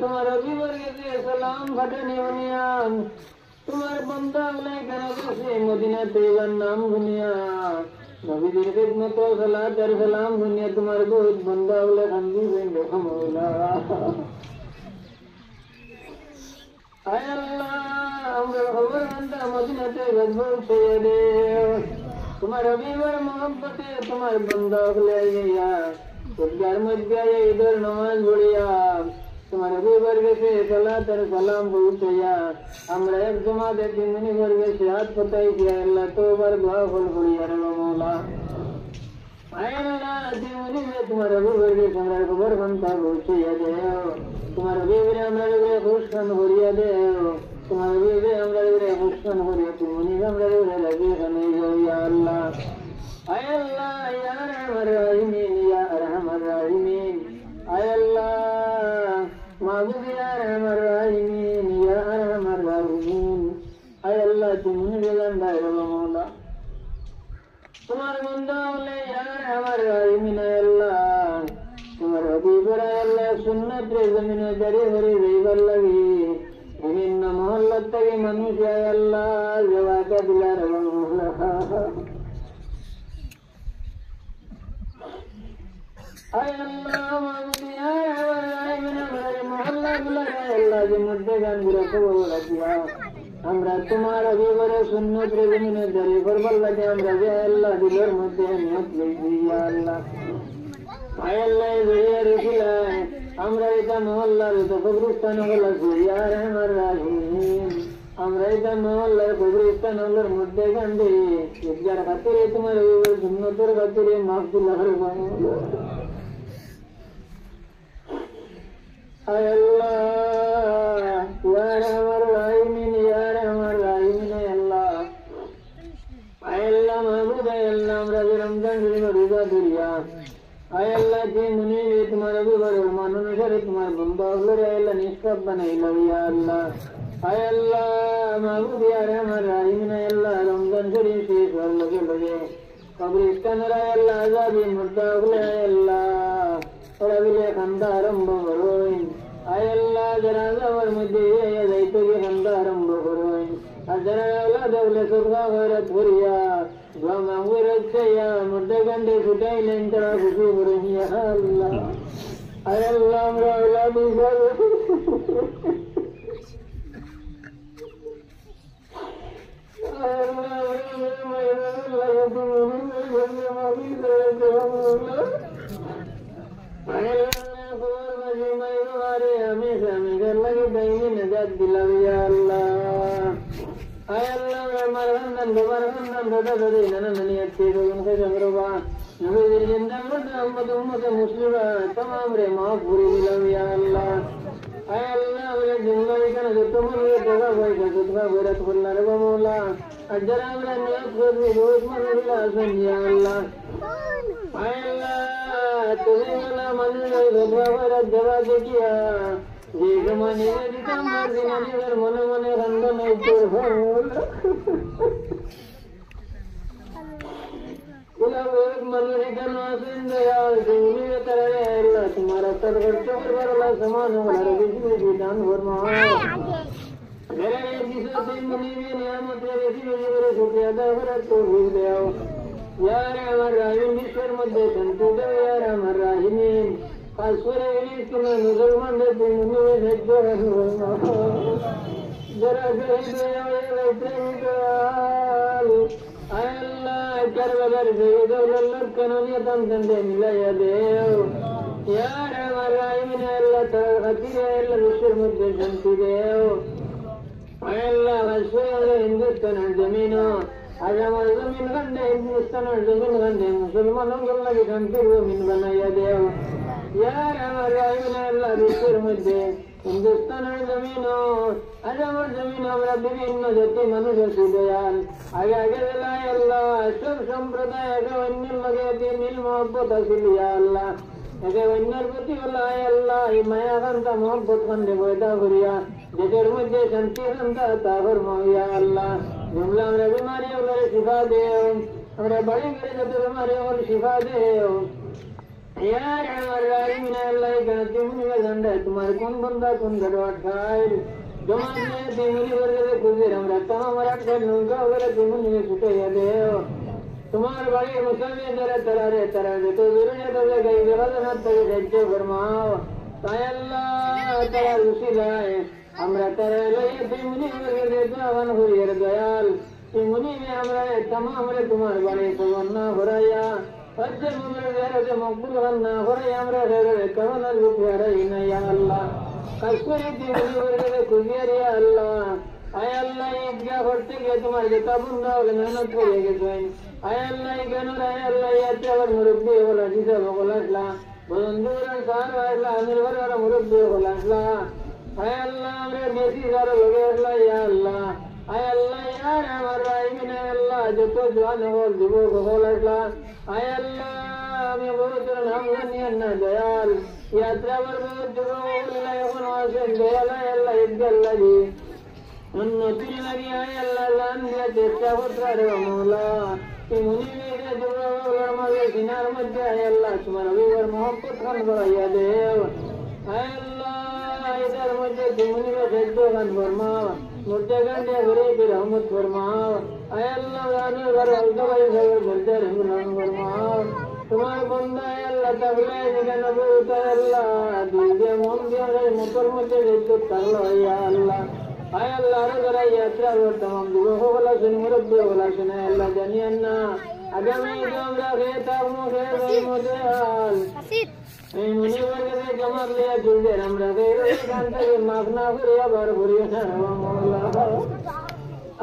तुम्हारा भी वर्ग से सलाम फटने बुनियान तुम्हारे बंदा ले कर से मदीना तेरा नाम दुनिया नबी दिन खिदमत और सलात और सलाम दुनिया तुम्हारे बहुत बंदा ले खंदी बेंदे खमोला आय अल्लाह हमरे खबर बंदा मदीना ते गजब से दे तुम्हारे बीवर मोहब्बत है तुम्हारे बंदा ले गया कुछ घर मत गया इधर नमाज बढ़िया तुम्हारे भी वर्ग से सलात और सलाम पहुंचया हमरा एक जमा दे दिननी वर्ग से हाथ पताई किया अल्लाह तो बर दुआ फल बढ़िया रे मौला आय अल्लाह दिननी में तुम्हारे भी वर्ग से हमरा खबर बनता पहुंचया दे तुम्हारे भी रे हमरा रे खुश खन बढ़िया दे तुम्हारे भी रे हमरा रे खुश खन बढ़िया तुमनी हमरा रे लगे खने या अल्लाह आय अल्लाह या रहमान रहीम या रहमान रहीम आय अल्लाह माबूद या रहमान रहीम या रहमान रहीम आय अल्लाह तुमने बेगंदा है मौला तुम्हारे बंदा ले या रहमान रहीम आय अल्लाह तुम्हारे हबीब आय अल्लाह सुन्नत रे जमीन जरे भरे रेबल लगी विभिन्न मोहल्लत के मनुष्य आय अल्लाह जवाब दिला रे मौला आय अल्लाह माबूद या मोहल्ला बुला अल्लाह के मुद्दे गान बुरा को बोला दिया हमरा तुम्हारा भी बड़े सुन्नत रे जमीन दरे पर बल्ला के हमरा जे अल्लाह दिलर मुद्दे नियत ले दिया अल्लाह आय अल्लाह ये रसूला हमरा इता मोहल्ला रे तो कब्रिस्तान वाला या रहमान रहीम हमरा इता मोहल्ला कब्रिस्तान वाला मुद्दे गंदे एक जरा खातिर तुम्हारे सुन्नत रे खातिर माफ दिला हर आय अल्लाह या रहमान रहीम अल्लाह आय अल्लाह महबूब है अल्लाह हमरा रमजान शरीफ रोजा दुरिया आय अल्लाह जी मुनि भी तुम्हारा भी बड़े मानो नजर तुम्हारे बंदा रे अल्लाह निष्पाप बनाई लविया अल्लाह आय अल्लाह महबूब या रहमान रहीम अल्लाह रमजान शरीफ से घर लगे लगे कब्रिस्तान रे अल्लाह आजादी मुर्दा अल्लाह और अगले खंदा आरंभ करोइन आय अल्लाह जनाजा वर मुझे ये दैतो के खंदा आरंभ करोइन और जरा औलाद अगले सुरगा गैरत भरिया दुआ मांगो रखे या मुर्दे गंदे छुटाई लेन चढ़ा खुशी करोइन या अल्लाह आय अल्लाह हमरा औलाद हमेशा मेरे लगे दही नजात दिलाविया अल्लाह आय अल्लाह मरहमन बरहमन दादा दादी नन्ना नन्नी अच्छी तो उनके जगरोबा नबी जिंदा मर्द उम्मत मुस्लिमा तमाम रे माफ पूरी दिलाविया अल्लाह आय अल्लाह मेरे जुमला इकन जो तुम ये जगह भाई का जुदगा बेरत बोलना रे मौला अजरा मेरा नियत को भी रोज मन दिला संया अल्लाह आय अल्लाह तुझे वाला मन में जुदगा बेरत जवाब किया ये जमाने में जितना मर्जी नहीं कर मने मने रंग नहीं तो हो इला एक मनुष्य का नासिन दया जिंदगी में तरह अल्लाह तुम्हारा तरवर चोर वाला समान हो हर किसी की दान फरमा मेरे जिसे दिन मुनी भी नियामत रे ऐसी मेरे शुक्रिया अदा कर तो भूल गया यार हमारा रहीम ईश्वर मध्य संतु दे यार हमारा रहीम खासकर इंग्लिश के मुसलमान दे मुनी में जो है जरा जरा दे ये बैठे आय अल्लाह करवदर सैयद अल्लाह कनोनियतम संदे मिला या देव यार हमारा रहीम अल्लाह तखतीर अल्लाह ईश्वर मध्य संतु देव आय अल्लाह खासकर हिंदुस्तान जमीनो आज हमारे जमीन गंदे हिंदुस्तान जमीन गंदे मुसलमानों को लगे संतु मिन बनाया देव यार हमारा रहीम अल्लाह ईश्वर मध्य हिंदुस्तान जमीनो आज हमारे जमीन हमारा विभिन्न जाति मनुष्य सुदयाल आगे आगे दिलाए अल्लाह सब संप्रदाय आगे वन्य लगे मिल मोहब्बत हासिल या अल्लाह आगे वन्य प्रति वाला है अल्लाह माया कंता मोहब्बत कंदे बोधा करिया जगह मध्य शांति कंता ताबर मोया अल्लाह जुमला हमारे बीमारी और शिफा दे हमारे बड़ी बड़ी जब बीमारी और शिफा दे यार हमारे में अल्लाह का तुमने का झंडा तुम्हारे कौन बंदा कौन गड़बड़ खाए जमाने तुमने वर्ग कुछ हम रहता हमारा कर नौका वगैरह तुमने छुटे याद है तुम्हारे बड़े मुसलमान तरह तो दुनिया तो गई जगह ना तो सच्चे फरमाओ ताय अल्लाह ताला रुसी लाए हमरा तरह ले तुमने वर्ग देता वन हो यार दयाल तुमने में हमरा तमाम रे तुम्हारे बड़े सवन्ना हो रहा अज्जल मुमरे यार मकबूल वन्ना हो रहा हमरा रे कवन रुपया रे या अल्लाह कस्कुरी तुमने वर्ग कुजिया या अल्लाह आय अल्लाह क्या करते के तुम्हारे जता बंदा हो मेहनत करेंगे स्वयं आय अल्लाह गनर आय अल्लाह यात्रा मुरब्बी होला जिसा बोलसला बंदूरन सार वाला निर्भर वाला मुरब्बी बोलसला आय अल्लाह हमरे देसी सारो लोगेसला या अल्लाह आय अल्लाह यार हमारा इने अल्लाह जो तो जवान हो दिबो बोलसला आय अल्लाह मैं बहुत नाम गनियन दयाल यात्रा बहुत दिबो बोलला यखन वासे दयाल अल्लाह इद्दल्ला जी उन्नति लगी आय अल्लाह लान दिया देता होता रे मौला कि मुनि मेरे दुआ मगे सिनार मध्य आय अल्लाह तुम्हारा वीर मोहब्बत खान बढ़ाया देव आय अल्लाह इधर मुझे मुनि में सज्जो खान फरमा मुझे गंडे घरे की रहमत फरमा आय अल्लाह रानी घर अलगवाई सगर बोलते रहमान फरमा तुम्हारे बंदा आय अल्लाह तबले निकन नबूत अल्लाह दिल दे मन दे मुकर मुझे सज्जो करलो या अल्लाह आय अल्लाह रे यात्रा रो तमाम दुआ हो वाला सुन मुरब्बी वाला सुन अल्लाह जानियन्ना आगामी जोमरा रे तामो रे मोदेल ए मुनि वर्ग रे जमार ले जुलदे हमरा रे कांता के माफना करे बार भरियो ना मौला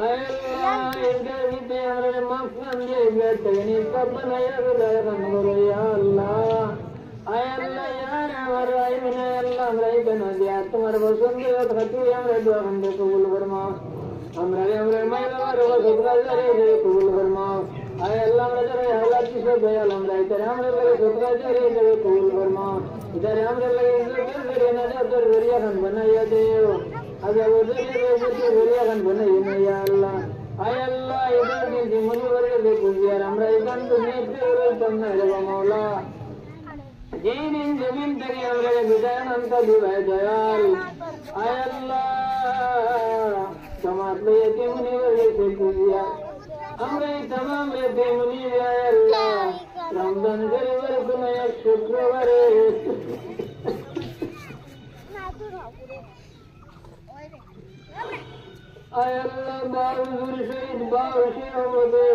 आय अल्लाह इनके बीते हमरे माफना ले गए तगनी सब बनाया रे रंग या अल्लाह आय अल्लाह यार हमारा इने अल्लाह हमरा बना दिया तुम्हारे बसंद खतु हमरे दुआ बंदे कबूल फरमा हमरे महिला रो सबका रे कबूल फरमा आय अल्लाह हमरा रे हालात की सब दयाल हमरा इधर हमरे लगे सबका रे कबूल फरमा इधर हमरे लगे इज्जत करे ना तो वरिया खान बनाया देव अगर वो रे वरिया खान बनाई या अल्लाह आय अल्लाह इधर की मुनि वर्ग देखो यार हमरा इधर तो नेते रे तुमने रे मौला जमीन तक हमरे विधान अंत दिवाय दयाल आय अल्लाह समाज में ये मुनि वर्ग देखो यार हमरे तमाम रे मुनि आय अल्लाह रमजान शरीफ को नया शुक्रवार आय अल्लाह बावजूद शहीद बावशी हो दे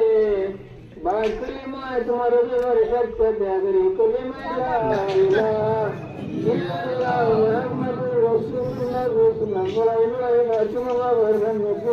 बाकलीमा तुम्हारे देवर सत्य त्यागरी कलीमा ला इलाहा इल्लल्लाह मुहम्मदुर रसूलुल्लाह सल्लल्लाहु अलैहि वसल्लम वरन नबी